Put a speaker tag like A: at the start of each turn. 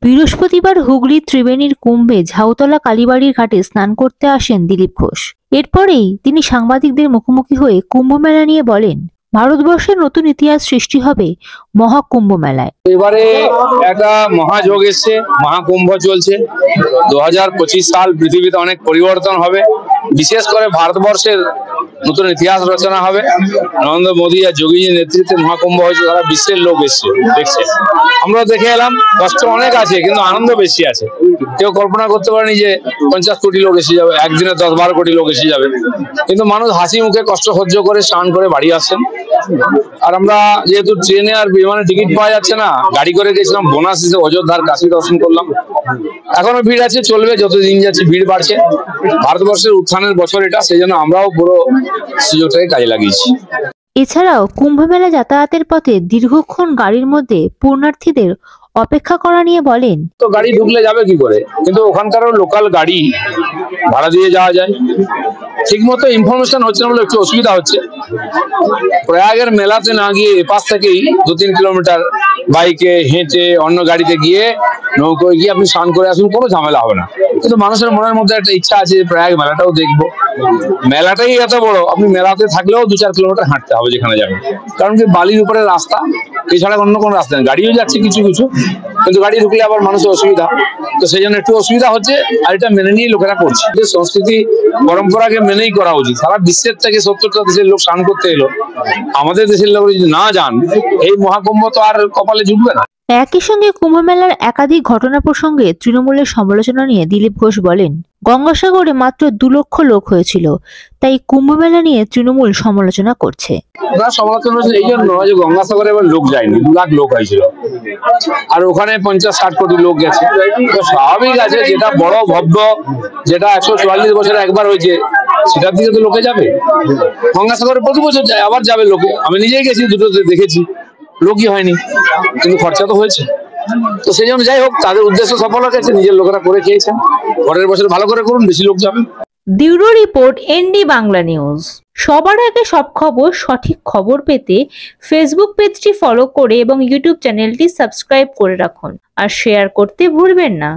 A: বৃহস্পতিবার হুগলির ত্রিবেণীর কুম্ভে ঝাউতলা কালীবাড়ির ঘাটে স্নান করতে আসেন দিলীপ ঘোষ। এরপরেই তিনি সাংবাদিকদের মুখোমুখি হয়ে কুম্ভমেলা নিয়ে বলেন, ভারতবর্ষের নতুন ইতিহাস সৃষ্টি হবে মহাকুম্ভ মেলায়।
B: এবারে একটা মহাযোগ এসছে, মহাকুম্ভ চলছে। 2025 সাল পৃথিবীতে অনেক পরিবর্তন হবে, বিশেষ করে ভারতবর্ষের নতুন ইতিহাস রচনা হবে। নরেন্দ্র মোদী আর যোগীজির নেতৃত্বে মহাকুম্ভ হয়েছে, সারা বিশ্বের লোক এসছে দেখছে। আমরা দেখে এলাম, কষ্ট অনেক আছে কিন্তু আনন্দ বেশি আছে। কেউ কল্পনা করতে পারেনি যে 50 কোটি লোক এসে যাবে, একদিনে 10-12 কোটি লোক এসে যাবে, কিন্তু মানুষ হাসি মুখে কষ্ট সহ্য করে স্নান করে বাড়ি আসছেন। আর আমরা যেহেতু ট্রেনে আর বিমানে টিকিট পাওয়া যাচ্ছে না, গাড়ি করে গেছিলাম, বোনাস হিসেবে অযোধ্যার কাশী দর্শন করলাম। এখনো ভিড় আছে, চলবে, যত দিন যাচ্ছে ভিড় বাড়ছে। ভারতবর্ষের উত্থানের বছর এটা, সেই জন্য আমরাও পুরো সুযোগটাকে কাজে লাগিয়েছি।
A: এছাড়াও কুম্ভমেলা যাতায়াতের পথে দীর্ঘক্ষণ গাড়ির মধ্যে পুণ্যার্থীদের অপেক্ষা করা নিয়ে বলেন,
B: তো গাড়ি ঢুকলে যাবে কি করে, কিন্তু ওখানকারও লোকাল গাড়ি ভাড়া দিয়ে যাওয়া যায়। ঠিক মতো ইনফরমেশন হচ্ছে না বলে একটু অসুবিধা হচ্ছে। প্রয়াগের মেলাতে না গিয়ে এপাশ থেকেই 2-3 কিলোমিটার বাইকে হেঁটে অন্য গাড়িতে গিয়ে নৌকোয় গিয়ে আপনি স্নান করে আসুন, কোনো ঝামেলা হবে না। কিন্তু মানুষের মনের মধ্যে একটা ইচ্ছা আছে প্রয়াগ মেলাটাও দেখবো। মেলাটাই এত বড়, আপনি মেলাতে থাকলেও 2-4 কিলোমিটার হাঁটতে হবে যেখানে যাবেন, কারণ কি বালির উপরে রাস্তা, এছাড়া অন্য কোনো রাস্তা নেই। গাড়িও যাচ্ছে কিছু কিছু, কিন্তু গাড়ি ঢুকলে আবার মানুষের অসুবিধা, তো সেই জন্য একটু অসুবিধা হচ্ছে। আর এটা মেনে নিয়ে লোকেরা করছে, যে সংস্কৃতি পরম্পরাকে মেনেই করা উচিত। সারা বিশ্বের থেকে 70টা দেশের লোক স্নান করতে এলো, আমাদের দেশের লোক যদি না যান, এই মহাকুম্ভ তো আর কপালে জুটবে না।
A: একই সঙ্গে কুম্ভমেলার একাধিক ঘটনা প্রসঙ্গে তৃণমূলের সমালোচনা নিয়ে দিলীপ ঘোষ বলেন, গঙ্গাসাগরে মাত্র 2 লক্ষ লোক হয়েছিল, তাই কুম্ভমেলা নিয়ে তৃণমূল সমালোচনা করছে।
B: সমালোচনা হচ্ছে এই জন্য যে গঙ্গাসাগরে এবার লোক যায়নি, 2 লাখ লোক হয়েছিল, আর ওখানে 50-60 কোটি লোক গেছে। তো স্বাভাবিক আছে, যেটা বড় ভব্য, যেটা 144 বছরে একবার হয়েছে, সেটার দিকে তো লোকে যাবে। গঙ্গাসাগরে প্রতি বছর যায়, আবার যাবে লোকে। আমি নিজেই গেছি, দুটোতে দেখেছি, লোকই হয়নি, কিন্তু খরচা তো হয়েছে। তো সেই জন্য যাই হোক, তাদের উদ্দেশ্য সফল হয়েছে, নিজের লোকেরা করে খেয়েছেন। পরের বছর ভালো করে করুন, বেশি লোক যাবে।
A: Bureau report, ND Bangla news. সবার আগে সব খবর, সঠিক খবর পেতে ফেসবুক পেজটি ফলো করে এবং ইউটিউব চ্যানেলটি সাবস্ক্রাইব করে রাখুন আর শেয়ার করতে ভুলবেন না।